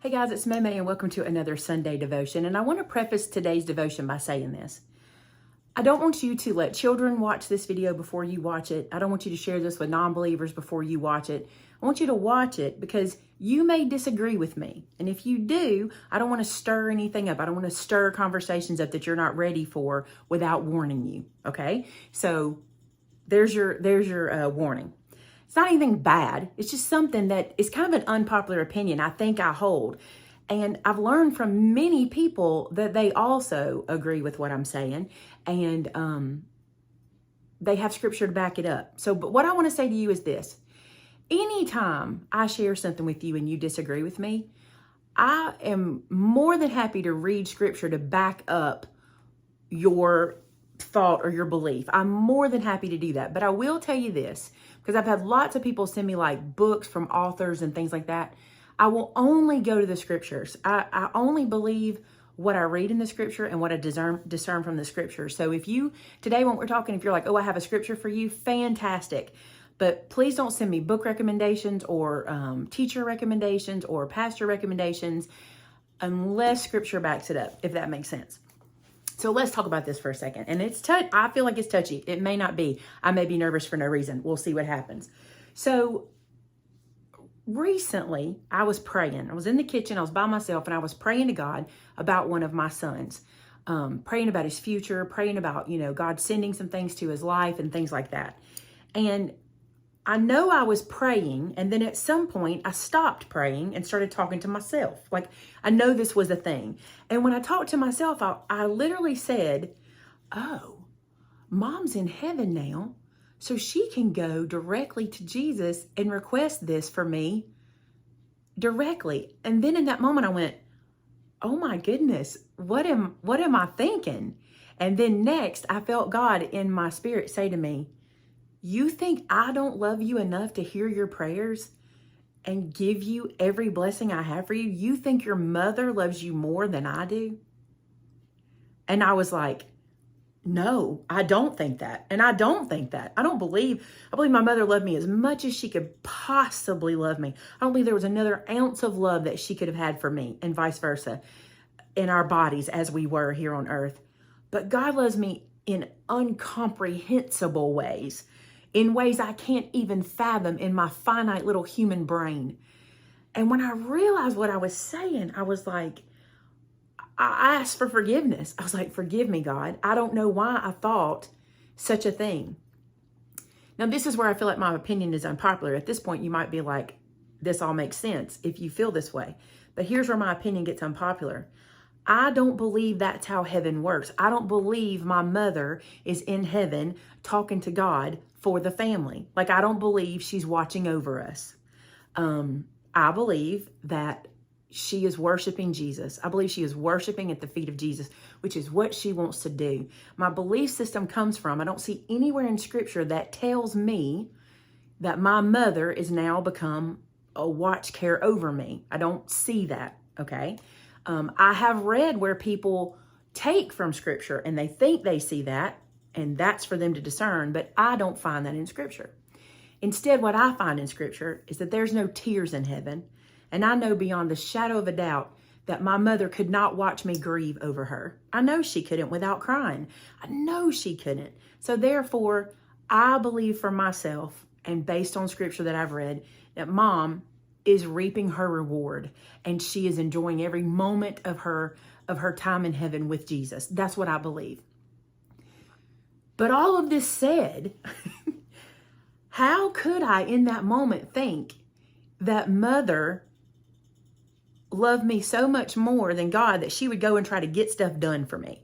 Hey guys, it's Maymay and welcome to another Sunday devotion. And I want to preface today's devotion by saying this. I don't want you to let children watch this video before you watch it. I don't want you to share this with non-believers before you watch it. I want you to watch it because you may disagree with me. And if you do, I don't want to stir anything up. I don't want to stir conversations up that you're not ready for without warning you. Okay? So there's your warning. It's not anything bad. It's just something that is kind of an unpopular opinion I think I hold. And I've learned from many people that they also agree with what I'm saying. And they have scripture to back it up. But what I want to say to you is this. Anytime I share something with you and you disagree with me, I am more than happy to read scripture to back up your thought or your belief. I'm more than happy to do that. But I will tell you this, because I've had lots of people send me like books from authors and things like that. I will only go to the scriptures. I only believe what I read in the scripture and what I discern from the scripture. So if you, today when we're talking, if you're like, oh, I have a scripture for you, fantastic. But please don't send me book recommendations or teacher recommendations or pastor recommendations unless scripture backs it up, if that makes sense. So let's talk about this for a second. And I feel like it's touchy. It may not be. I may be nervous for no reason. We'll see what happens. So recently I was praying. I was in the kitchen. I was by myself and I was praying to God about one of my sons, praying about his future, praying about, God sending some things to his life and things like that. And I know I was praying, and then at some point I stopped praying and started talking to myself. Like, I know this was a thing. And when I talked to myself, I literally said, oh, mom's in heaven now, so she can go directly to Jesus and request this for me directly. And then in that moment I went, oh my goodness, what am I thinking? And then next I felt God in my spirit say to me, you think I don't love you enough to hear your prayers and give you every blessing I have for you? You think your mother loves you more than I do? And I was like, no, I don't think that. And I don't think that. I believe my mother loved me as much as she could possibly love me. I don't believe there was another ounce of love that she could have had for me and vice versa in our bodies as we were here on earth. But God loves me in incomprehensible ways. In ways I can't even fathom in my finite little human brain. And when I realized what I was saying, I was like, I asked for forgiveness. I was like, forgive me, God. I don't know why I thought such a thing. Now, this is where I feel like my opinion is unpopular. At this point, you might be like, this all makes sense if you feel this way. But here's where my opinion gets unpopular. I don't believe that's how heaven works. I don't believe my mother is in heaven talking to God for the family. Like, I don't believe she's watching over us. I believe that she is worshiping Jesus. I believe she is worshiping at the feet of Jesus, which is what she wants to do. My belief system comes from, I don't see anywhere in scripture that tells me that my mother is now become a watch care over me. I don't see that, okay? I have read where people take from scripture and they think they see that, and that's for them to discern, but I don't find that in scripture. Instead, what I find in scripture is that there's no tears in heaven, and I know beyond the shadow of a doubt that my mother could not watch me grieve over her. I know she couldn't without crying. I know she couldn't. So therefore, I believe for myself, and based on scripture that I've read, that mom is reaping her reward and she is enjoying every moment of her time in heaven with Jesus. That's what I believe. But all of this said, how could I in that moment think that mother loved me so much more than God that she would go and try to get stuff done for me?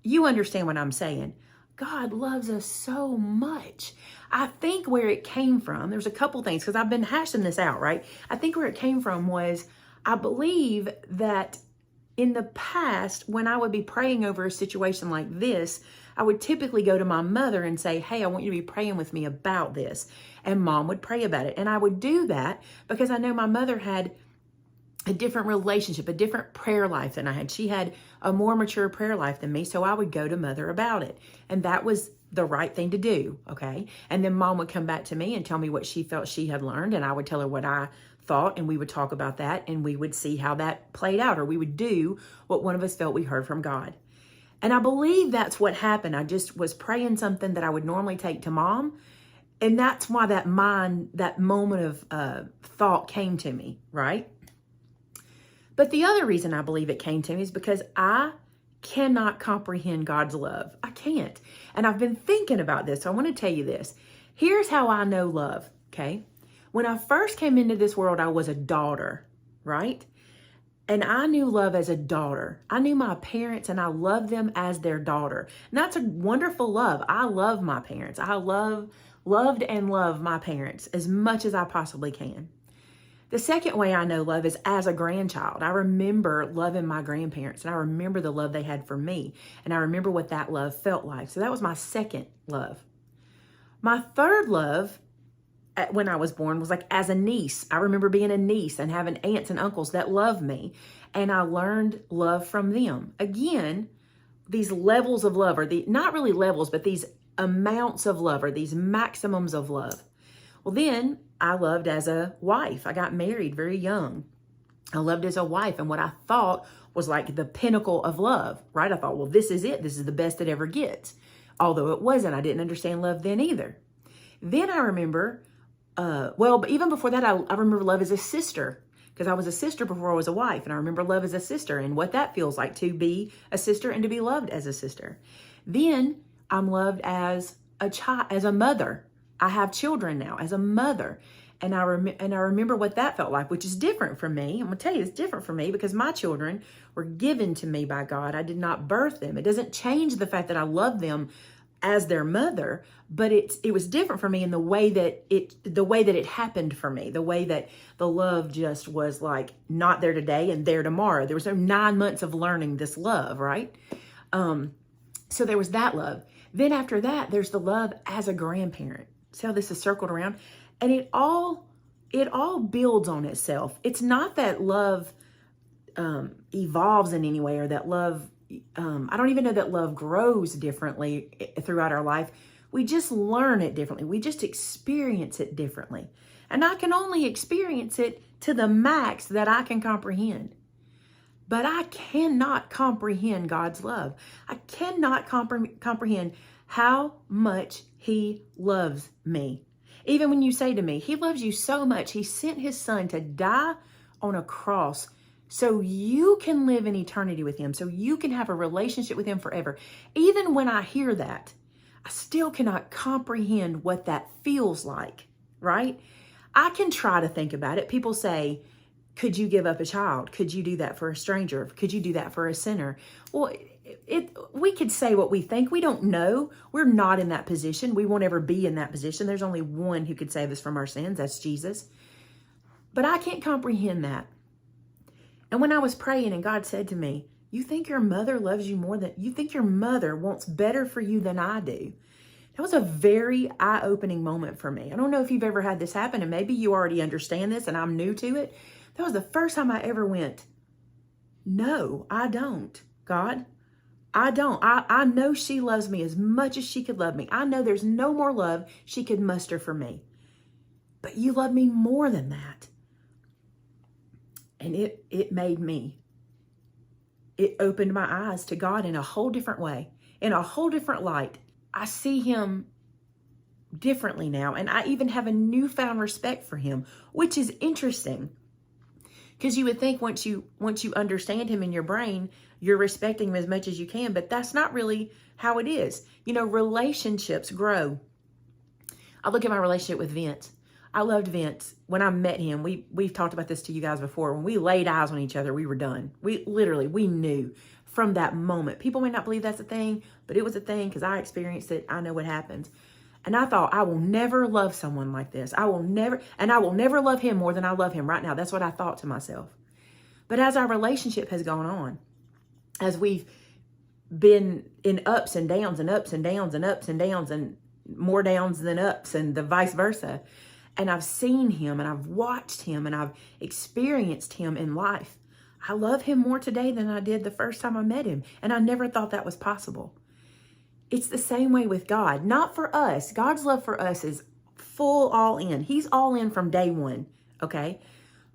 You understand what I'm saying? God loves us so much. I think where it came from, there's a couple things, because I've been hashing this out, right? I think where it came from was, I believe that in the past, when I would be praying over a situation like this, I would typically go to my mother and say, hey, I want you to be praying with me about this. And mom would pray about it. And I would do that because I know my mother had a different relationship, a different prayer life than I had. She had a more mature prayer life than me. So I would go to mother about it. And that was the right thing to do. Okay. And then mom would come back to me and tell me what she felt she had learned. And I would tell her what I thought, and we would talk about that, and we would see how that played out, or we would do what one of us felt we heard from God. And I believe that's what happened. I just was praying something that I would normally take to Mom. And that's why that moment of thought came to me, right? But the other reason I believe it came to me is because I cannot comprehend God's love. I can't. And I've been thinking about this. So I want to tell you this. Here's how I know love, okay? When I first came into this world, I was a daughter, right? And I knew love as a daughter. I knew my parents and I loved them as their daughter. And that's a wonderful love. I love my parents. I loved and love my parents as much as I possibly can. The second way I know love is as a grandchild. I remember loving my grandparents, and I remember the love they had for me. And I remember what that love felt like. So that was my second love. My third love when I was born was like as a niece. I remember being a niece and having aunts and uncles that loved me. And I learned love from them. Again, these levels of love, or not really levels, but these amounts of love, or these maximums of love. Well, then I loved as a wife. I got married very young. I loved as a wife, and what I thought was like the pinnacle of love, right? I thought, well, this is it. This is the best it ever gets. Although it wasn't. I didn't understand love then either. Then I remember, but even before that, I remember love as a sister, because I was a sister before I was a wife. And I remember love as a sister and what that feels like to be a sister and to be loved as a sister. Then I'm loved as a child, as a mother. I have children now as a mother. And I remember what that felt like, which is different from me. I'm going to tell you, it's different from me because my children were given to me by God. I did not birth them. It doesn't change the fact that I love them as their mother, but it was different for me in the way that it happened for me, the way that the love just was like not there today and there tomorrow. There was no 9 months of learning this love, right? So there was that love. Then after that, there's the love as a grandparent. See how this is circled around? And it all builds on itself. It's not that love evolves in any way, or that love, I don't even know that love grows differently throughout our life. We just learn it differently. We just experience it differently. And I can only experience it to the max that I can comprehend. But I cannot comprehend God's love. I cannot comprehend how much He loves me. Even when you say to me, He loves you so much, He sent His Son to die on a cross so you can live in eternity with Him, so you can have a relationship with Him forever. Even when I hear that, I still cannot comprehend what that feels like, right? I can try to think about it. People say, could you give up a child? Could you do that for a stranger? Could you do that for a sinner? Well, we could say what we think. We don't know. We're not in that position. We won't ever be in that position. There's only one who could save us from our sins. That's Jesus. But I can't comprehend that. And when I was praying and God said to me, you think your mother loves you more than, you think your mother wants better for you than I do? That was a very eye-opening moment for me. I don't know if you've ever had this happen, and maybe you already understand this and I'm new to it. That was the first time I ever went, no, I don't, God. I don't. I know she loves me as much as she could love me. I know there's no more love she could muster for me. But you love me more than that. And it made me. It opened my eyes to God in a whole different way, in a whole different light. I see Him differently now, and I even have a newfound respect for Him, which is interesting. Because you would think once you understand Him in your brain, you're respecting Him as much as you can, but that's not really how it is. You know, relationships grow. I look at my relationship with Vince. I loved Vince. When I met him, we've talked about this to you guys before. When we laid eyes on each other, we were done. We knew from that moment. People may not believe that's a thing, but it was a thing because I experienced it. I know what happens. And I thought, I will never love someone like this. I will never love him more than I love him right now. That's what I thought to myself. But as our relationship has gone on, as we've been in ups and downs and ups and downs and ups and downs and more downs than ups and the vice versa, and I've seen Him and I've watched Him and I've experienced Him in life, I love Him more today than I did the first time I met Him. And I never thought that was possible. It's the same way with God. Not for us. God's love for us is full all in. He's all in from day one, okay?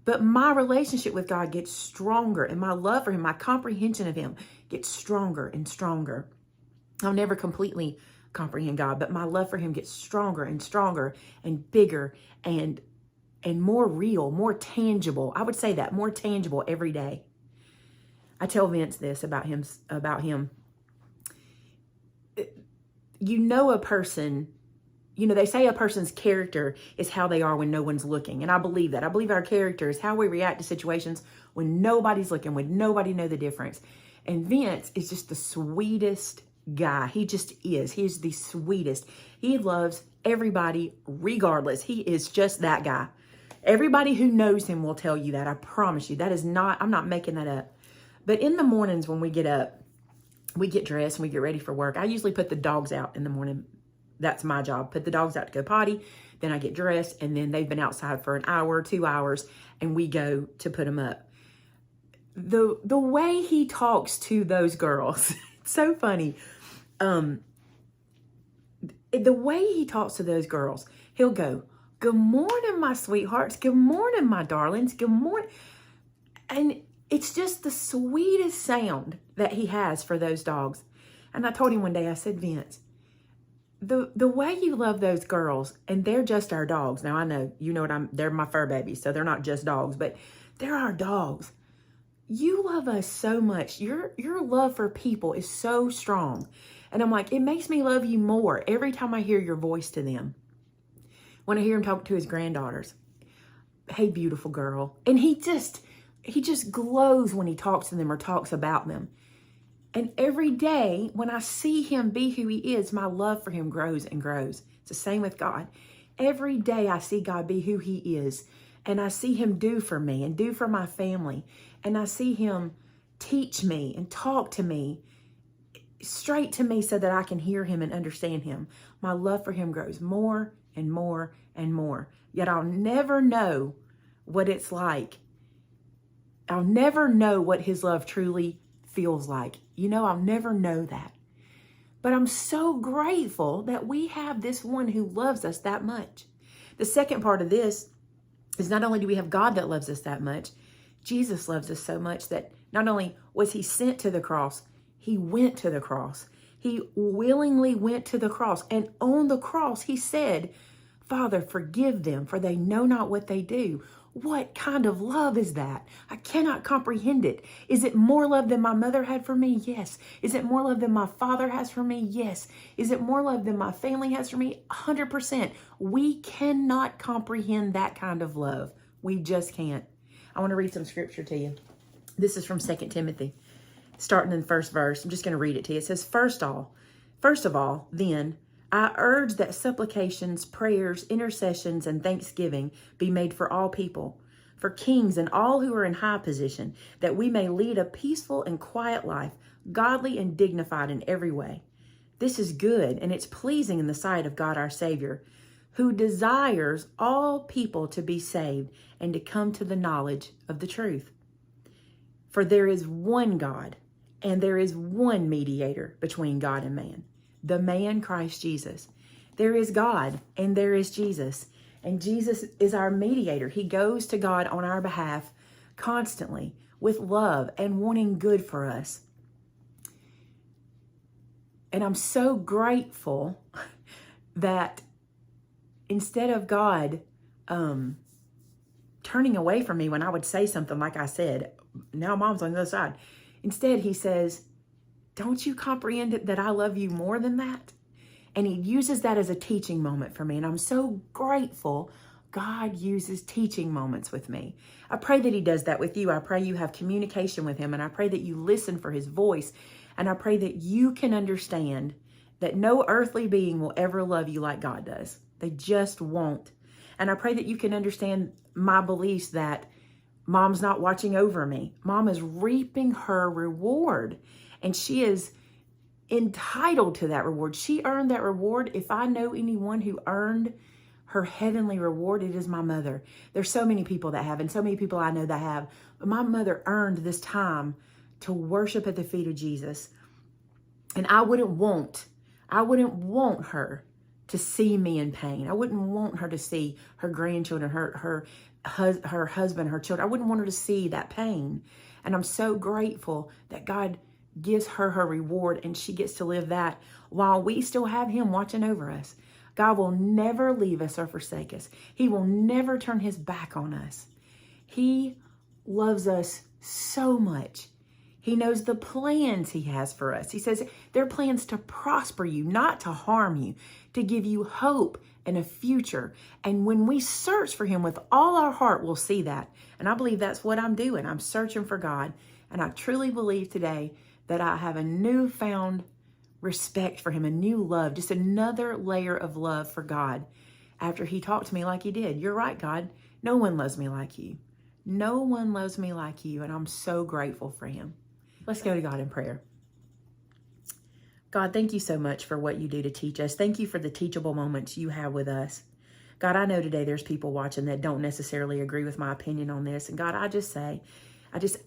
But my relationship with God gets stronger, and my love for him, my comprehension of him gets stronger and stronger. I'll never completely comprehend God, but my love for him gets stronger and stronger and bigger and more real, more tangible. I would say that, more tangible every day. I tell Vince this about him. You know a person, they say a person's character is how they are when no one's looking. And I believe that. I believe our character is how we react to situations when nobody's looking, when nobody knows the difference. And Vince is just the sweetest guy. He just is. He's the sweetest. He loves everybody regardless. He is just that guy. Everybody who knows him will tell you that. I promise you. That is not, I'm not making that up. But in the mornings when we get up, we get dressed and we get ready for work. I usually put the dogs out in the morning. That's my job. Put the dogs out to go potty. Then I get dressed, and then they've been outside for an hour, 2 hours, and we go to put them up. The way he talks to those girls, it's so funny. The way he talks to those girls, he'll go, "Good morning, my sweethearts. Good morning, my darlings. Good morning." And it's just the sweetest sound that he has for those dogs. And I told him one day, I said, "Vince, the way you love those girls," and they're just our dogs. Now I know, they're my fur babies, so they're not just dogs, but they're our dogs. You love us so much. Your love for people is so strong. And I'm like, it makes me love you more every time I hear your voice to them. When I hear him talk to his granddaughters, "Hey, beautiful girl." And he just glows when he talks to them or talks about them. And every day when I see him be who he is, my love for him grows and grows. It's the same with God. Every day I see God be who he is, and I see him do for me and do for my family. And I see him teach me and talk to me straight to me so that I can hear him and understand him. My love for him grows more and more and more. Yet I'll never know what it's like. I'll never know what his love truly feels like. I'll never know that. But I'm so grateful that we have this one who loves us that much. The second part of this is not only do we have God that loves us that much, Jesus loves us so much that not only was he sent to the cross, he went to the cross. He willingly went to the cross. And on the cross, he said, "Father, forgive them, for they know not what they do." What kind of love is that? I cannot comprehend it. Is it more love than my mother had for me? Yes. Is it more love than my father has for me? Yes. Is it more love than my family has for me? 100%. We cannot comprehend that kind of love. We just can't. I want to read some scripture to you. This is from 2 Timothy, starting in the first verse. I'm just going to read it to you. It says, First of all, then, I urge that supplications, prayers, intercessions, and thanksgiving be made for all people, for kings and all who are in high position, that we may lead a peaceful and quiet life, godly and dignified in every way. This is good, and it's pleasing in the sight of God our Savior, who desires all people to be saved and to come to the knowledge of the truth. For there is one God, and there is one mediator between God and man, the man Christ Jesus. There is God and there is Jesus. And Jesus is our mediator. He goes to God on our behalf constantly with love and wanting good for us. And I'm so grateful that instead of God turning away from me when I would say something like I said, now Mom's on the other side. Instead, he says, "Don't you comprehend it that I love you more than that?" And he uses that as a teaching moment for me. And I'm so grateful God uses teaching moments with me. I pray that he does that with you. I pray you have communication with him. And I pray that you listen for his voice. And I pray that you can understand that no earthly being will ever love you like God does. They just won't. And I pray that you can understand my beliefs that Mom's not watching over me. Mom is reaping her reward. And she is entitled to that reward. She earned that reward. If I know anyone who earned her heavenly reward, it is my mother. There's so many people that have, and so many people I know that have. But my mother earned this time to worship at the feet of Jesus. And I wouldn't want her to see me in pain. I wouldn't want her to see her grandchildren, her husband, her children. I wouldn't want her to see that pain. And I'm so grateful that God gives her her reward and she gets to live that while we still have him watching over us. God will never leave us or forsake us. He will never turn his back on us. He loves us so much. He knows the plans he has for us. He says they're plans to prosper you, not to harm you, to give you hope and a future. And when we search for him with all our heart, we'll see that. And I believe that's what I'm doing. I'm searching for God. And I truly believe today that I have a newfound respect for him, a new love, just another layer of love for God after he talked to me like he did. You're right, God. No one loves me like you. No one loves me like you. And I'm so grateful for him. Let's go to God in prayer. God, thank you so much for what you do to teach us. Thank you for the teachable moments you have with us. God, I know today there's people watching that don't necessarily agree with my opinion on this. And God, I just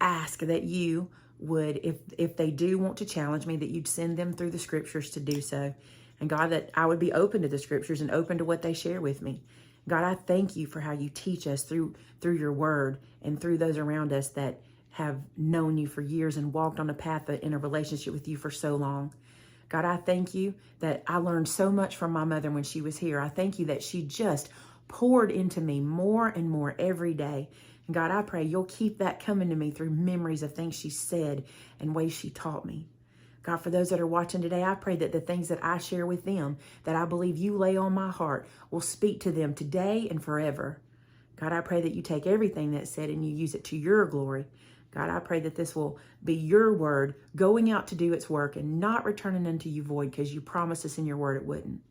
ask that you would, if they do want to challenge me, that you'd send them through the scriptures to do so. And God, that I would be open to the scriptures and open to what they share with me. God, I thank you for how you teach us through your word and through those around us that have known you for years and walked on a path in a relationship with you for so long. God, I thank you that I learned so much from my mother when she was here. I thank you that she just poured into me more and more every day. And God, I pray you'll keep that coming to me through memories of things she said and ways she taught me. God, for those that are watching today, I pray that the things that I share with them, that I believe you lay on my heart, will speak to them today and forever. God, I pray that you take everything that's said and you use it to your glory. God, I pray that this will be your word going out to do its work and not returning unto you void, because you promised us in your word it wouldn't.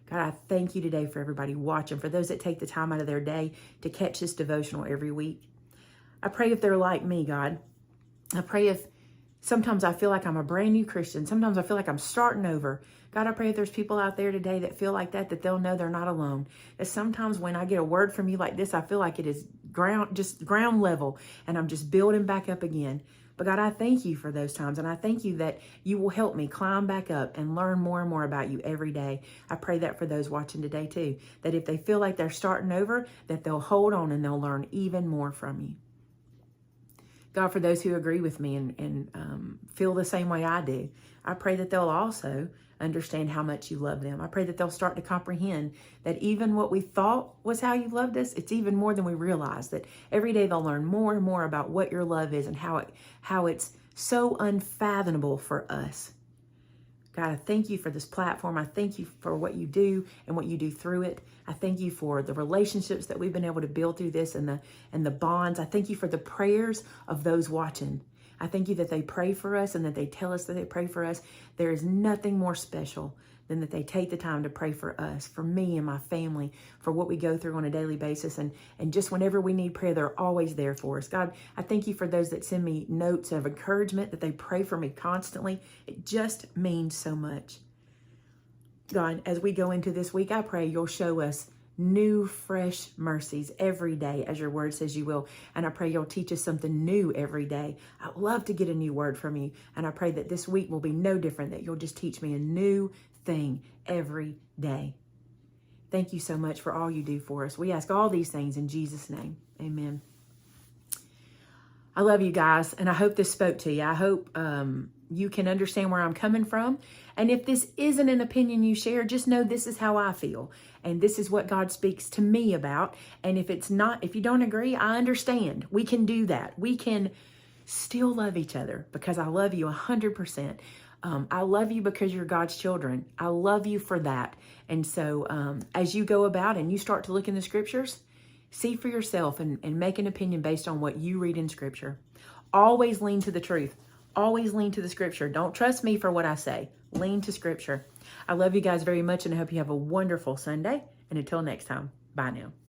God, I thank you today for everybody watching, for those that take the time out of their day to catch this devotional every week. I pray if they're like me, God. I pray if sometimes I feel like I'm a brand new Christian. Sometimes I feel like I'm starting over. God, I pray if there's people out there today that feel like that they'll know they're not alone. That sometimes when I get a word from you like this, I feel like it is ground level and I'm just building back up again. But God, I thank you for those times. And I thank you that you will help me climb back up and learn more and more about you every day. I pray that for those watching today too, that if they feel like they're starting over, that they'll hold on and they'll learn even more from you. God, for those who agree with me and feel the same way I do, I pray that they'll also understand how much you love them. I pray that they'll start to comprehend that even what we thought was how you loved us, it's even more than we realize. That every day they'll learn more and more about what your love is and how it's so unfathomable for us. God, I thank you for this platform. I thank you for what you do and what you do through it. I thank you for the relationships that we've been able to build through this and the bonds. I thank you for the prayers of those watching. I thank you that they pray for us and that they tell us that they pray for us. There is nothing more special than that they take the time to pray for us, for me and my family, for what we go through on a daily basis. And just whenever we need prayer, they're always there for us. God, I thank you for those that send me notes of encouragement, that they pray for me constantly. It just means so much. God, as we go into this week, I pray you'll show us new, fresh mercies every day, as your word says you will. And I pray you'll teach us something new every day. I love to get a new word from you. And I pray that this week will be no different, that you'll just teach me a new thing every day. Thank you so much for all you do for us. We ask all these things in Jesus' name. Amen. I love you guys, and I hope this spoke to you. I hope you can understand where I'm coming from. And if this isn't an opinion you share, just know this is how I feel. And this is what God speaks to me about. And if it's not, if you don't agree, I understand. We can do that. We can still love each other because I love you 100%. I love you because you're God's children. I love you for that. And so as you go about and you start to look in the scriptures, see for yourself and make an opinion based on what you read in scripture. Always lean to the truth. Always lean to the scripture. Don't trust me for what I say. Lean to scripture. I love you guys very much and I hope you have a wonderful Sunday. And until next time, bye now.